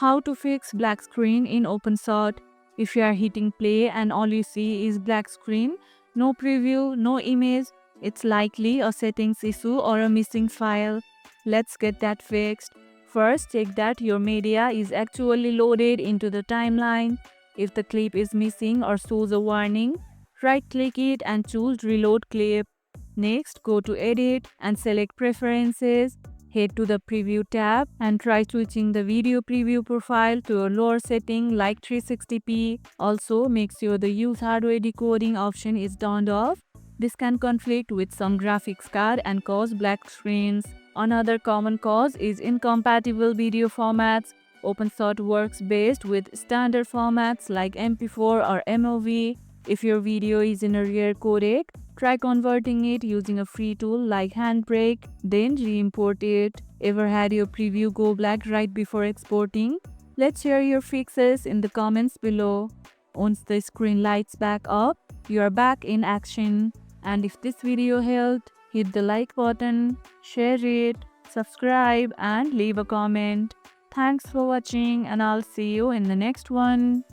How to fix black screen in Openshot. If you are hitting play and all you see is black screen, no preview, no image, it's likely a settings issue or a missing file. Let's get that fixed. First, check that your media is actually loaded into the timeline. If the clip is missing or shows a warning, right-click it and choose Reload Clip. Next, go to Edit and select Preferences. Head to the Preview tab and try switching the video preview profile to a lower setting like 360p. Also, make sure the Use Hardware Decoding option is turned off. This can conflict with some graphics card and cause black screens. Another common cause is incompatible video formats. Openshot works best with standard formats like MP4 or MOV. If your video is in a rare codec, try converting it using a free tool like Handbrake, then re-import it. Ever had your preview go black right before exporting? Let's share your fixes in the comments below. Once the screen lights back up, you are back in action. And if this video helped, hit the like button, share it, subscribe and leave a comment. Thanks for watching and I'll see you in the next one.